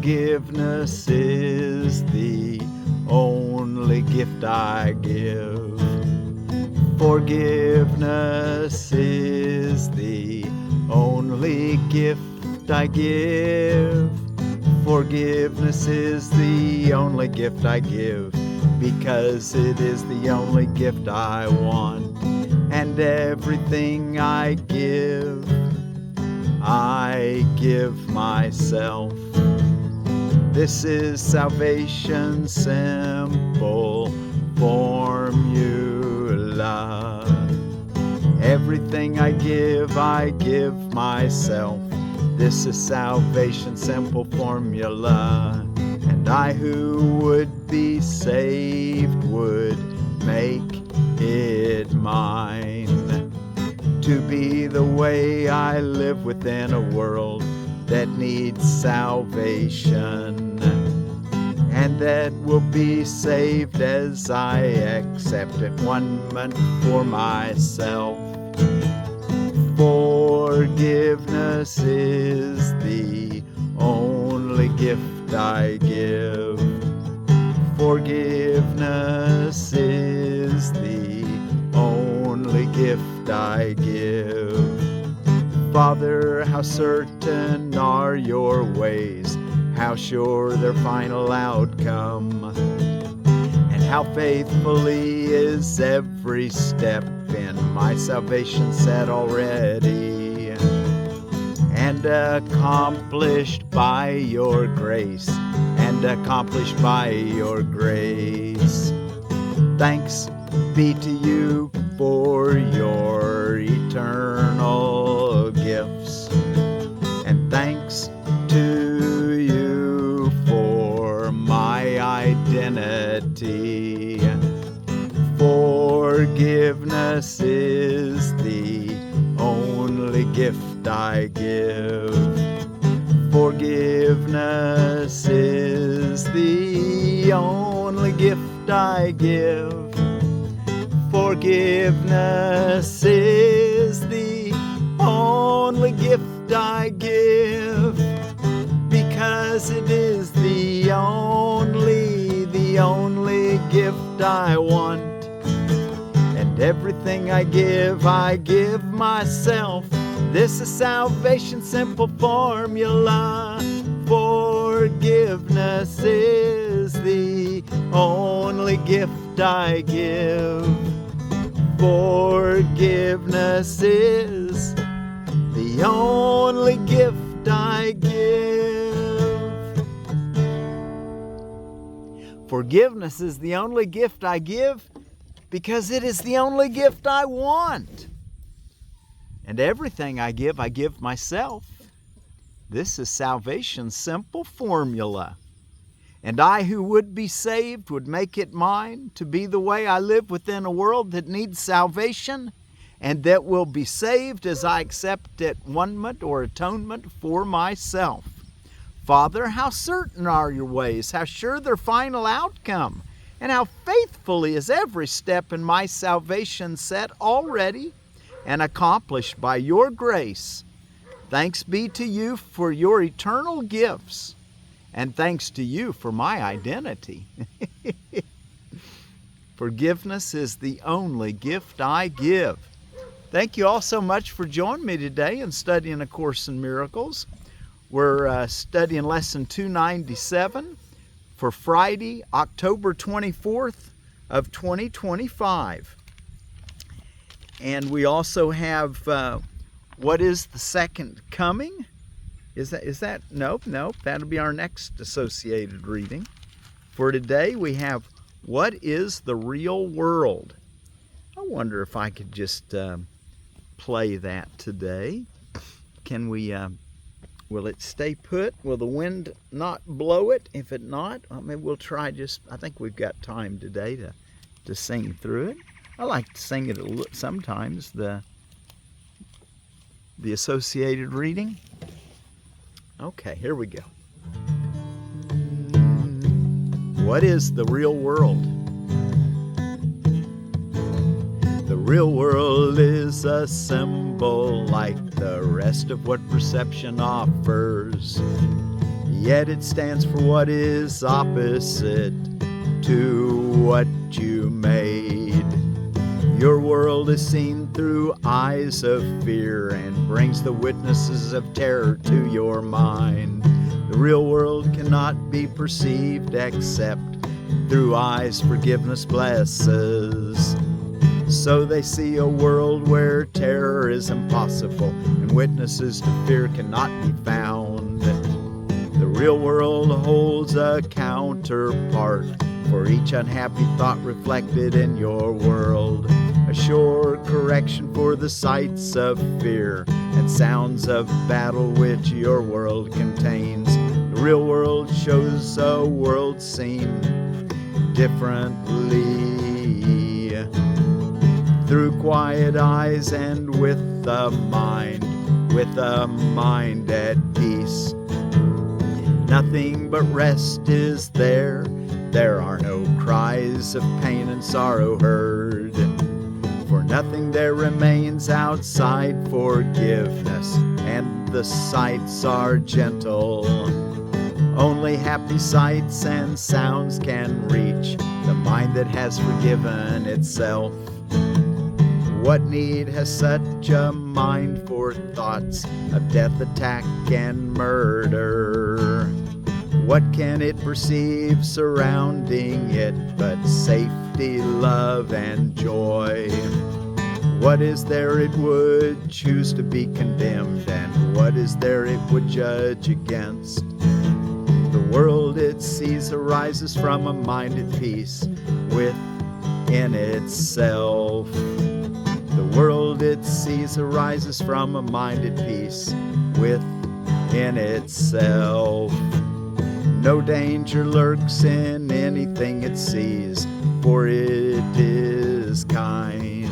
Forgiveness is the only gift I give. Forgiveness is the only gift I give. Forgiveness is the only gift I give, because it is the only gift I want. And everything I give myself. This is salvation simple formula. Everything I give myself. This is salvation simple formula. And I who would be saved would make it mine, to be the way I live within a world that needs salvation, and that will be saved as I accept atonement for myself. Forgiveness is the only gift I give. Forgiveness is the only gift I give. Father, how certain are your ways, how sure their final outcome, and how faithfully is every step in my salvation set already, and accomplished by your grace, and accomplished by your grace. Thanks be to you for your eternal gifts, and thanks to you for my identity. Forgiveness is the only gift I give. Forgiveness is the only gift I give. Forgiveness is the only gift I give, because it is the only gift I want. And everything I give myself. This is salvation simple formula. Forgiveness is the only gift I give. Forgiveness is the only gift I give. Forgiveness is the only gift I give, because it is the only gift I want. And everything I give myself. This is salvation's simple formula. And I who would be saved would make it mine, to be the way I live within a world that needs salvation, and that will be saved as I accept atonement or atonement for myself. Father, how certain are your ways, how sure their final outcome, and how faithfully is every step in my salvation set already and accomplished by your grace. Thanks be to you for your eternal gifts, and thanks to you for my identity. Forgiveness is the only gift I give. Thank you all so much for joining me today in studying A Course in Miracles. We're studying Lesson 297 for Friday, October 24th of 2025. And we also have what is the second coming? Is that? Nope. That'll be our next associated reading. For today we have what is the real world? I wonder if I could just play that today. Can we, will it stay put? Will the wind not blow it? If it not, maybe we'll try I think we've got time today to sing through it. I like to sing it sometimes, the associated reading. Okay, here we go. What is the real world? The real world is a symbol like the rest of what perception offers. yet it stands for what is opposite to what you made. Your world is seen through eyes of fear and brings the witnesses of terror to your mind. The real world cannot be perceived except through eyes forgiveness blesses. So they see a world where terror is impossible and witnesses to fear cannot be found. The real world holds a counterpart for each unhappy thought reflected in your world. A sure correction for the sights of fear and sounds of battle which your world contains. The real world shows a world seen differently through quiet eyes and with a mind at peace. Nothing but rest is there. There are no cries of pain and sorrow heard. For nothing there remains outside forgiveness, and the sights are gentle. Only happy sights and sounds can reach the mind that has forgiven itself. What need has such a mind for thoughts of death, attack, and murder? What can it perceive surrounding it but safety, love, and joy? What is there it would choose to be condemned, and what is there it would judge against? The world it sees arises from a mind at peace within itself. The world it sees arises from a mind at peace within itself. No danger lurks in anything it sees, for it is kind.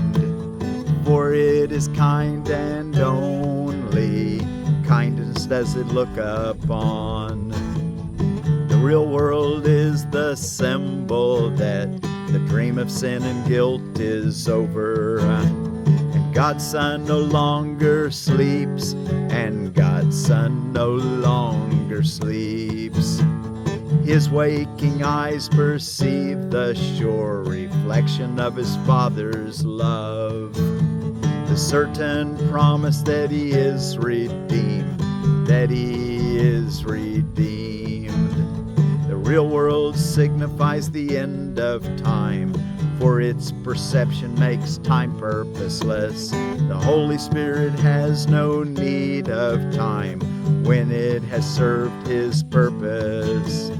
For it is kind, and only kindness does it look upon. The real world is the symbol that the dream of sin and guilt is over. And God's Son no longer sleeps, and God's Son no longer sleeps. His waking eyes perceive the sure reflection of his Father's love. The certain promise that he is redeemed, that he is redeemed. The real world signifies the end of time, for its perception makes time purposeless. The Holy Spirit has no need of time when it has served his purpose.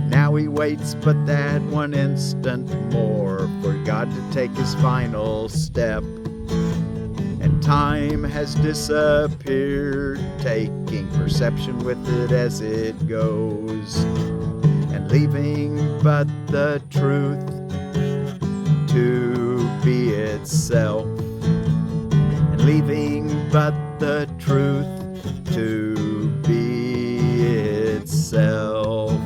Now he waits but that one instant more for God to take his final step. And time has disappeared, taking perception with it as it goes, and leaving but the truth to be itself, and leaving but the truth to be itself.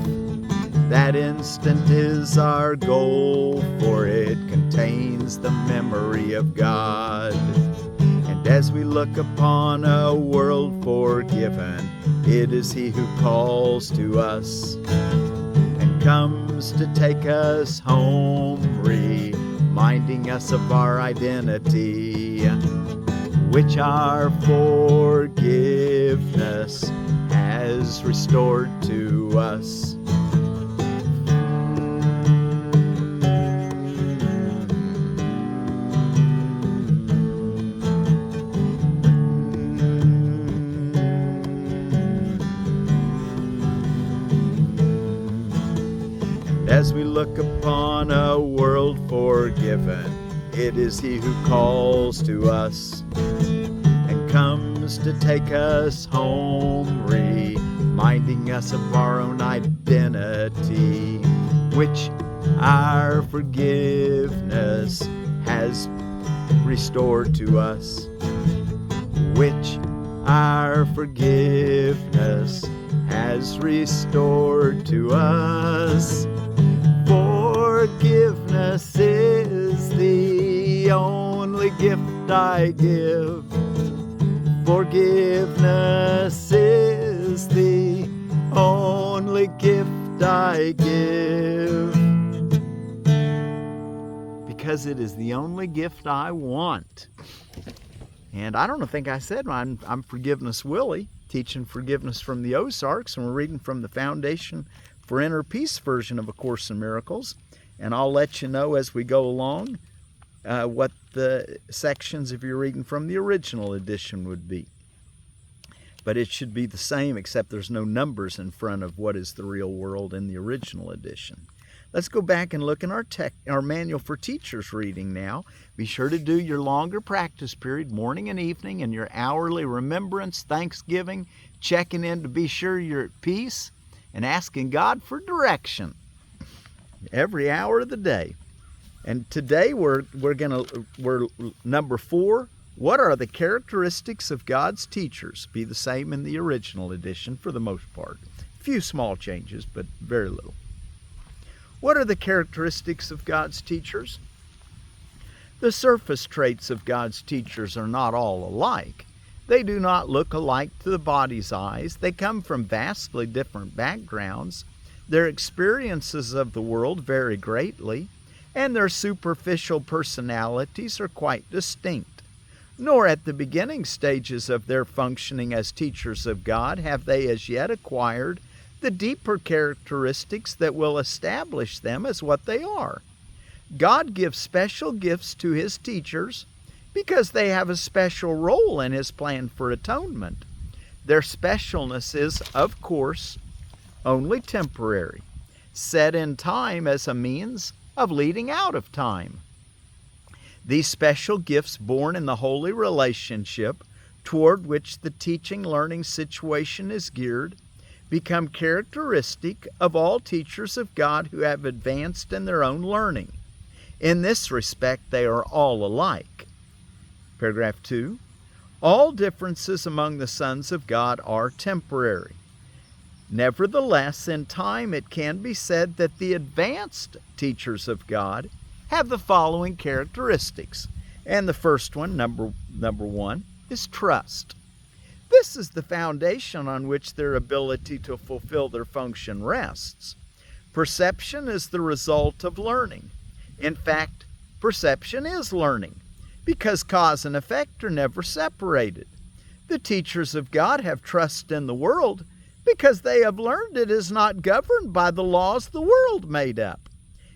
That instant is our goal, for it contains the memory of God. And as we look upon a world forgiven, it is he who calls to us and comes to take us home, reminding us of our identity, which our forgiveness has restored to us. As we look upon a world forgiven, it is he who calls to us and comes to take us home, reminding us of our own identity, which our forgiveness has restored to us, which our forgiveness has restored to us. Forgiveness is the only gift I give. Forgiveness is the only only gift I give. Because it is the only gift I want. And I don't think I said I'm Forgiveness Willie, teaching forgiveness from the Ozarks, and we're reading from the Foundation for Inner Peace version of A Course in Miracles. And I'll let you know as we go along what the sections, if you're reading from the original edition, would be. But it should be the same, except there's no numbers in front of what is the real world in the original edition. Let's go back and look in our Manual for Teachers reading now. Be sure to do your longer practice period, morning and evening, and your hourly remembrance, thanksgiving, checking in to be sure you're at peace, and asking God for direction every hour of the day. And today we're number 4. What are the characteristics of God's teachers? Be the same in the original edition for the most part. A few small changes, but very little. What are the characteristics of God's teachers? The surface traits of God's teachers are not all alike. They do not look alike to the body's eyes. They come from vastly different backgrounds. Their experiences of the world vary greatly, and their superficial personalities are quite distinct. Nor at the beginning stages of their functioning as teachers of God have they as yet acquired the deeper characteristics that will establish them as what they are. God gives special gifts to His teachers because they have a special role in His plan for atonement. Their specialness is, of course, only temporary, set in time as a means of leading out of time. These special gifts born in the holy relationship toward which the teaching-learning situation is geared become characteristic of all teachers of God who have advanced in their own learning. In this respect, they are all alike. Paragraph 2. All differences among the sons of God are temporary. Nevertheless, in time it can be said that the advanced teachers of God have the following characteristics. And the first one, number 1, is trust. This is the foundation on which their ability to fulfill their function rests. Perception is the result of learning. In fact, perception is learning, because cause and effect are never separated. The teachers of God have trust in the world because they have learned it is not governed by the laws the world made up.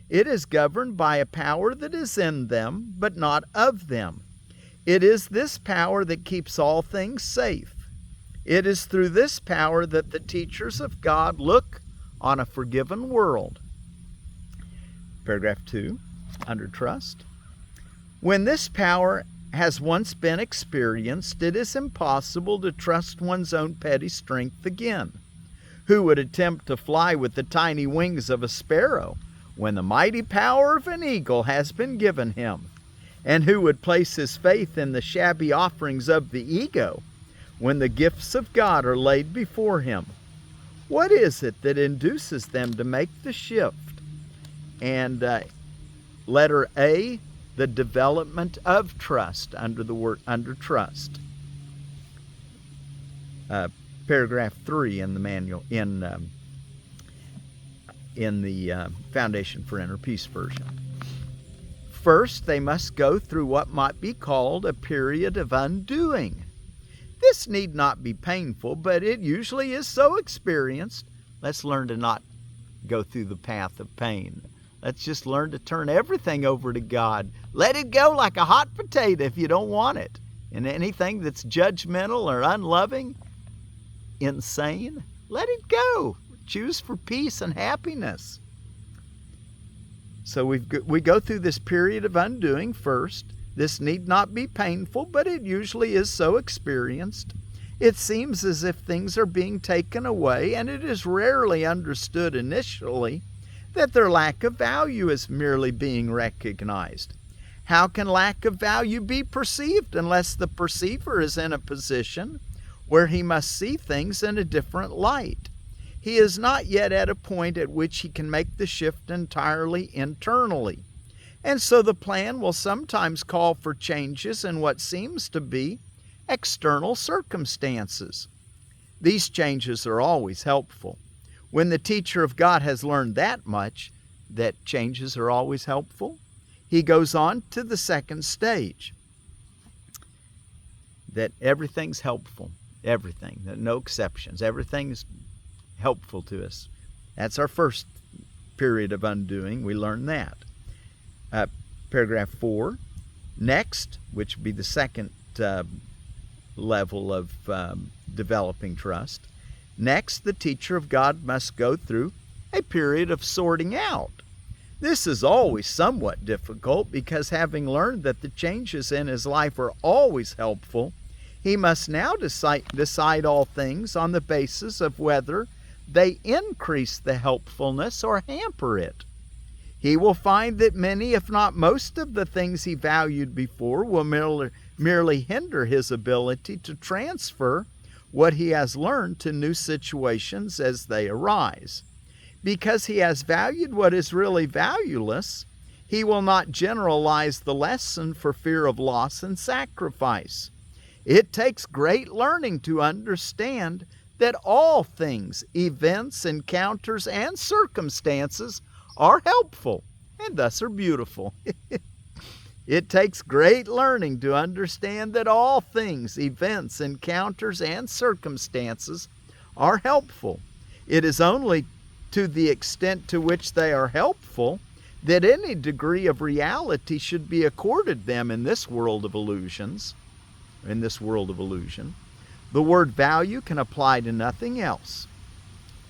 It is governed by a power that is in them, but not of them. It is this power that keeps all things safe. It is through this power that the teachers of God look on a forgiven world. Paragraph 2, under trust. When this power has once been experienced, it is impossible to trust one's own petty strength again. Who would attempt to fly with the tiny wings of a sparrow when the mighty power of an eagle has been given him? And who would place his faith in the shabby offerings of the ego when the gifts of God are laid before him? What is it that induces them to make the shift? And letter A, the development of trust, under trust. Paragraph 3 in the manual, in the Foundation for Inner Peace version. First, they must go through what might be called a period of undoing. This need not be painful, but it usually is so experienced. Let's learn to not go through the path of pain. Let's just learn to turn everything over to God. Let it go like a hot potato if you don't want it. And anything that's judgmental or unloving, insane, let it go. Choose for peace and happiness. So we go through this period of undoing first. This need not be painful, but it usually is so experienced. It seems as if things are being taken away, and it is rarely understood initially that their lack of value is merely being recognized. How can lack of value be perceived unless the perceiver is in a position where he must see things in a different light? He is not yet at a point at which he can make the shift entirely internally. And so the plan will sometimes call for changes in what seems to be external circumstances. These changes are always helpful. When the teacher of God has learned that much, that changes are always helpful, he goes on to the second stage, that everything's helpful. Everything, no exceptions. Everything's helpful to us. That's our first period of undoing. We learn that. Paragraph 4. Next, which would be the second level of developing trust. Next, the teacher of God must go through a period of sorting out. This is always somewhat difficult because having learned that the changes in his life are always helpful, he must now decide all things on the basis of whether they increase the helpfulness or hamper it. He will find that many, if not most of the things he valued before will merely hinder his ability to transfer what he has learned to new situations as they arise. Because he has valued what is really valueless, he will not generalize the lesson for fear of loss and sacrifice. It takes great learning to understand that all things, events, encounters, and circumstances are helpful and thus are beautiful. It takes great learning to understand that all things, events, encounters, and circumstances are helpful. It is only to the extent to which they are helpful that any degree of reality should be accorded them in this world of illusions. The word value can apply to nothing else.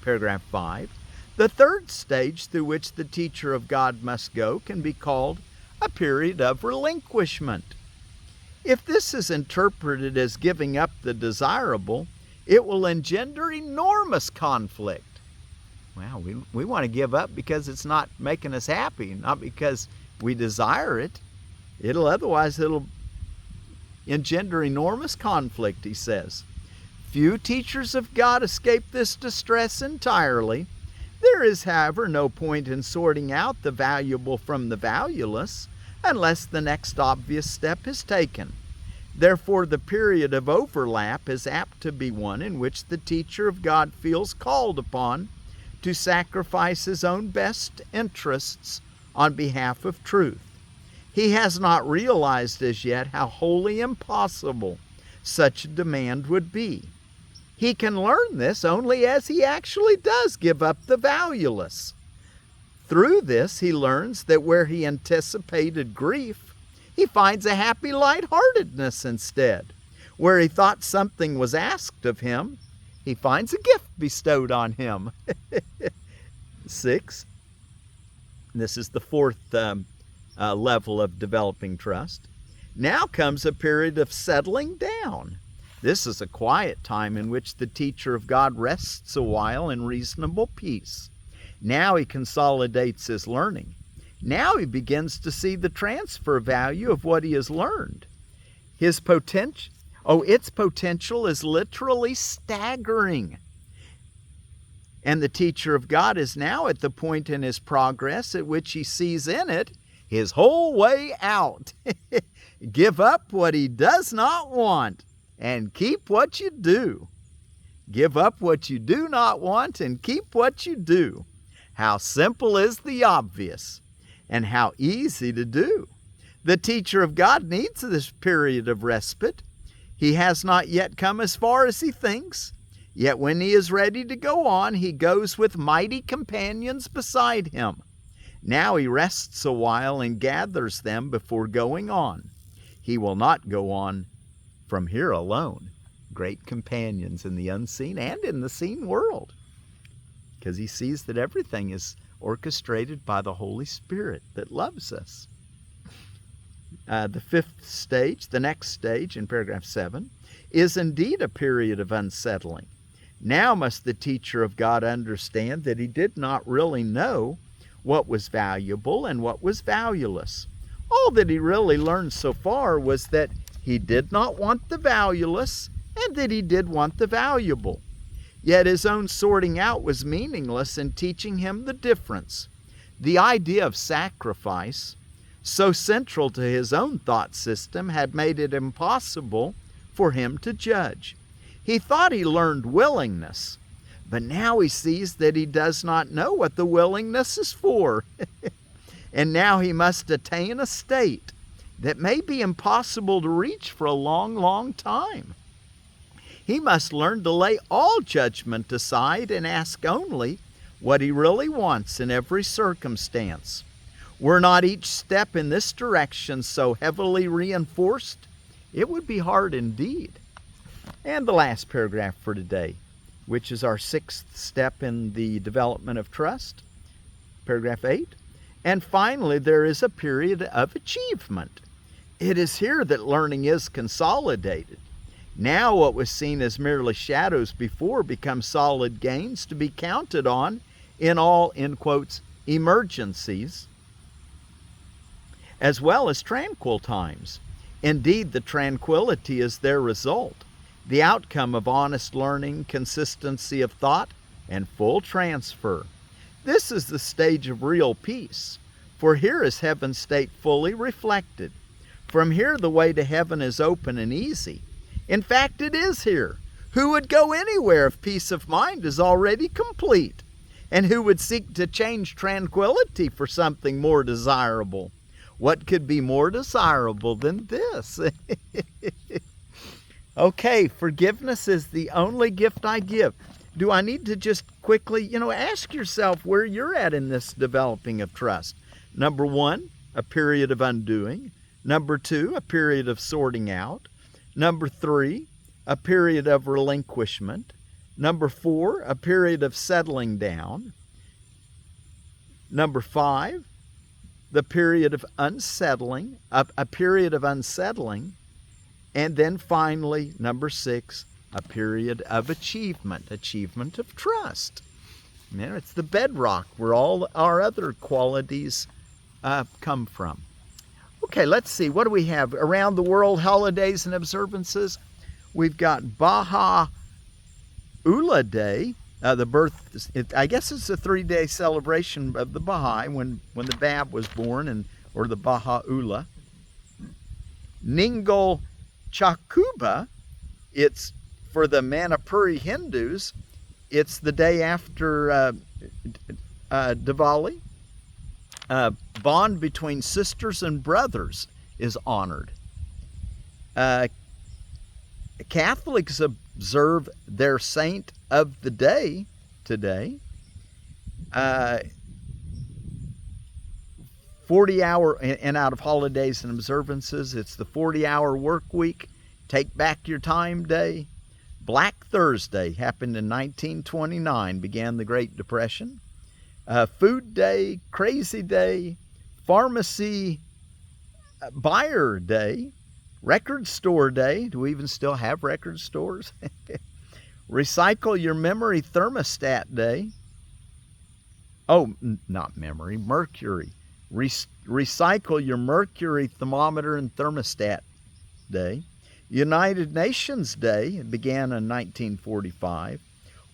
Paragraph 5. The third stage through which the teacher of God must go can be called a period of relinquishment. If this is interpreted as giving up the desirable, it will engender enormous conflict. Well, we want to give up because it's not making us happy, not because we desire it. Otherwise it'll engender enormous conflict, he says. Few teachers of God escape this distress entirely. There is, however, no point in sorting out the valuable from the valueless unless the next obvious step is taken. Therefore, the period of overlap is apt to be one in which the teacher of God feels called upon to sacrifice his own best interests on behalf of truth. He has not realized as yet how wholly impossible such a demand would be. He can learn this only as he actually does give up the valueless. Through this, he learns that where he anticipated grief, he finds a happy lightheartedness instead. Where he thought something was asked of him, he finds a gift bestowed on him. 6. This is the fourth level of developing trust. Now comes a period of settling down. This is a quiet time in which the teacher of God rests a while in reasonable peace. Now he consolidates his learning. Now he begins to see the transfer value of what he has learned. Its potential is literally staggering. And the teacher of God is now at the point in his progress at which he sees in it his whole way out. Give up what he does not want and keep what you do. Give up what you do not want and keep what you do. How simple is the obvious, and how easy to do. The teacher of God needs this period of respite. He has not yet come as far as he thinks, yet when he is ready to go on, he goes with mighty companions beside him. Now he rests a while and gathers them before going on. He will not go on from here alone. Great companions in the unseen and in the seen world, because he sees that everything is orchestrated by the Holy Spirit that loves us. The fifth stage, the next stage in paragraph 7, is indeed a period of unsettling. Now must the teacher of God understand that he did not really know what was valuable and what was valueless. All that he really learned so far was that he did not want the valueless and that he did want the valuable. Yet his own sorting out was meaningless in teaching him the difference. The idea of sacrifice, so central to his own thought system, had made it impossible for him to judge. He thought he learned willingness. But now he sees that he does not know what the willingness is for. And now he must attain a state that may be impossible to reach for a long, long time. He must learn to lay all judgment aside and ask only what he really wants in every circumstance. Were not each step in this direction so heavily reinforced, it would be hard indeed. And the last paragraph for today, which is our 6th step in the development of trust, paragraph 8. And finally, there is a period of achievement. It is here that learning is consolidated. Now what was seen as merely shadows before becomes solid gains to be counted on in all, in quotes, emergencies, as well as tranquil times. Indeed, the tranquility is their result, the outcome of honest learning, consistency of thought, and full transfer. This is the stage of real peace, for here is heaven's state fully reflected. From here the way to heaven is open and easy. In fact, it is here. Who would go anywhere if peace of mind is already complete? And who would seek to change tranquility for something more desirable? What could be more desirable than this? Okay, forgiveness is the only gift I give. Do I need to just quickly, ask yourself where you're at in this developing of trust? Number 1, a period of undoing. Number 2, a period of sorting out. Number 3, a period of relinquishment. Number 4, a period of settling down. Number 5, the period of unsettling, a period of unsettling. And then finally, number 6, a period of achievement of trust. It's the bedrock where all our other qualities come from. Okay, let's see. What do we have? Around the world, holidays and observances. We've got Bahaullah Day, the birth. I guess it's a 3-day celebration of the Bahai when the Bab was born, or the Bahaullah. Ningol Chakkouba, it's for the Manipuri Hindus. It's the day after Diwali. Bond between sisters and brothers is honored. Catholics observe their saint of the day today. 40-hour, and out of holidays and observances, it's the 40-hour work week, take back your time day. Black Thursday happened in 1929, began the Great Depression. Food Day, Crazy Day, Pharmacy Buyer Day, Record Store Day. Do we even still have record stores? Recycle Your Memory Thermostat Day. Oh, not memory, mercury. Recycle Your Mercury Thermometer and Thermostat Day. United Nations Day, it began in 1945.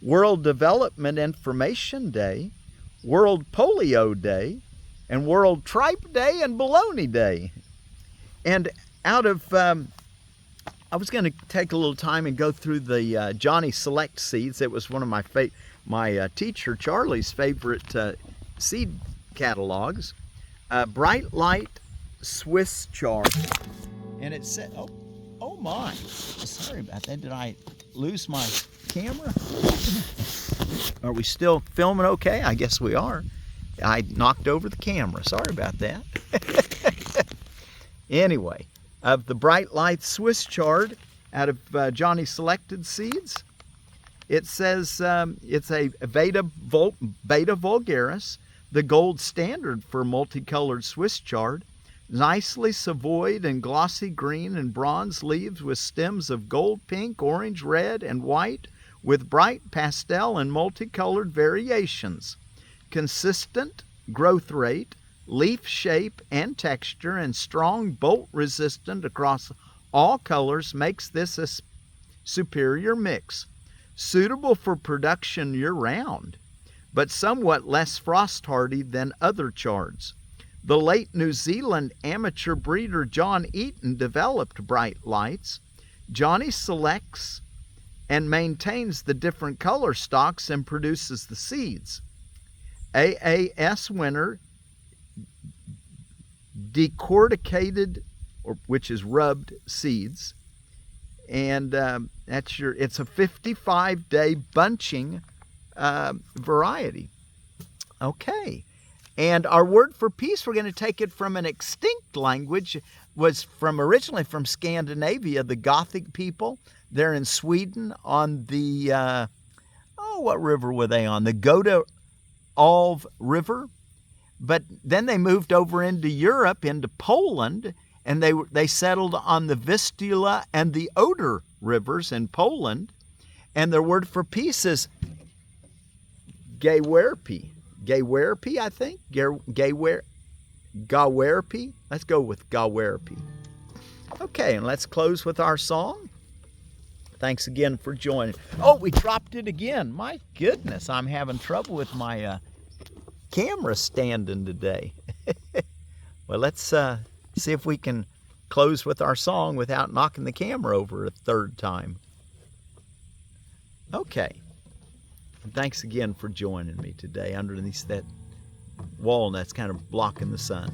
World Development Information Day. World Polio Day, and World Tripe Day and Bologna Day. And out of, I was going to take a little time and go through the Johnny Select seeds. It was one of my teacher Charlie's favorite seed catalogs. Bright Light Swiss Chard. And it said, oh my, sorry about that. Did I lose my camera? Are we still filming okay? I guess we are. I knocked over the camera. Sorry about that. Anyway, of the Bright Light Swiss Chard out of Johnny Selected Seeds, it says it's a Beta Vulgaris, the gold standard for multicolored Swiss chard, nicely savoyed and glossy green and bronze leaves with stems of gold, pink, orange, red, and white, with bright pastel and multicolored variations. Consistent growth rate, leaf shape and texture, and strong bolt resistant across all colors makes this a superior mix. Suitable for production year-round, but somewhat less frost-hardy than other chards. The late New Zealand amateur breeder John Eaton developed Bright Lights. Johnny Selects and maintains the different color stalks and produces the seeds. AAS winter, decorticated, which is rubbed seeds, and it's a 55-day bunching variety. Okay, and our word for peace, we're going to take it from an extinct language, was originally from Scandinavia, the Gothic people. They're in Sweden on the, what river were they on? The Goda Alv River. But then they moved over into Europe, into Poland, and they settled on the Vistula and the Oder rivers in Poland. And their word for peace is Gawairpi. Gawairpi, I think? Gawairpi? Let's go with Gawairpi. Okay, and let's close with our song. Thanks again for joining. Oh, we dropped it again. My goodness, I'm having trouble with my camera standing today. Well, let's see if we can close with our song without knocking the camera over a third time. Okay. And thanks again for joining me today underneath that walnut's kind of blocking the sun.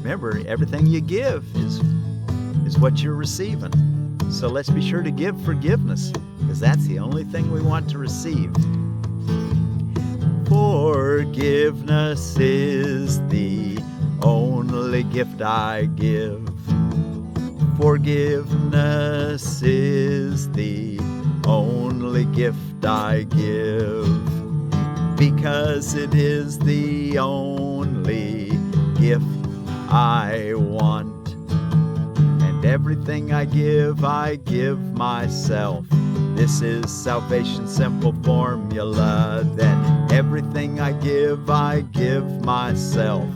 Remember, everything you give is what you're receiving. So let's be sure to give forgiveness, because that's the only thing we want to receive. Forgiveness is the only gift I give. Forgiveness is the only gift I give, because it is the only gift I want. And everything I give myself. This is salvation's simple formula, that everything I give myself.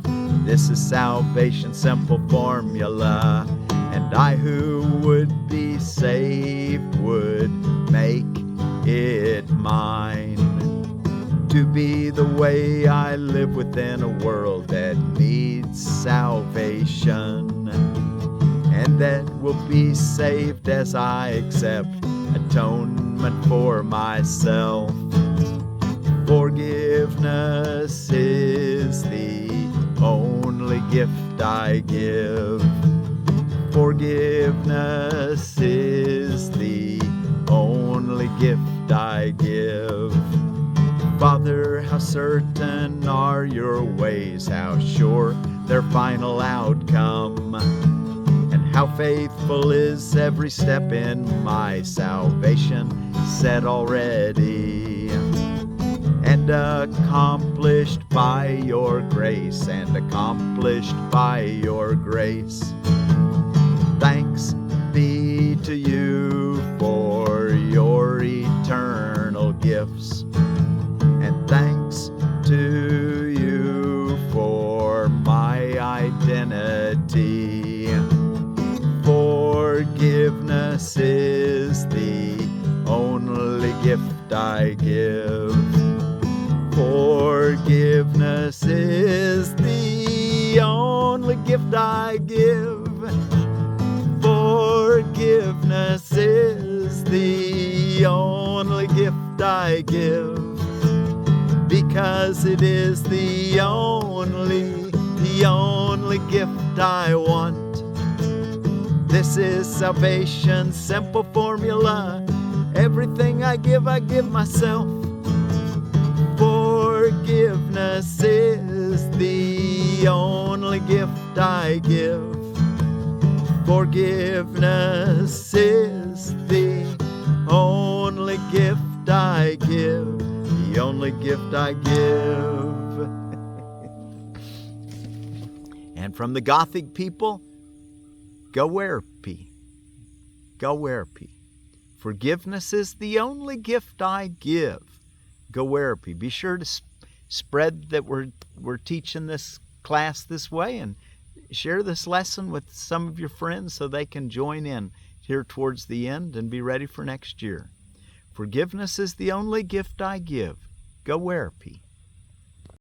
This is salvation's simple formula, and I who would be saved would make it mine. To be the way I live within a world that needs salvation, and that will be saved as I accept atonement for myself. Forgiveness is the only gift I give. Forgiveness is the only gift I give. Father, how certain are your ways, how sure their final outcome, and how faithful is every step in my salvation set already, and accomplished by your grace, and accomplished by your grace. Thanks be to you for your eternal gifts, and thanks to you for my identity. Forgiveness is the only gift I give. Forgiveness is the only gift I give. Forgiveness is the only gift I give, because it is the only gift I want. This is salvation's simple formula. Everything I give myself. Forgiveness is the only gift I give. Forgiveness is the only gift I give. The only gift I give. And from the Gothic people, Gawairpi. Gawairpi. Forgiveness is the only gift I give. Gawairpi. Be sure to spread that we're teaching this class this way, and share this lesson with some of your friends so they can join in here towards the end and be ready for next year. Forgiveness is the only gift I give. Gawairpi.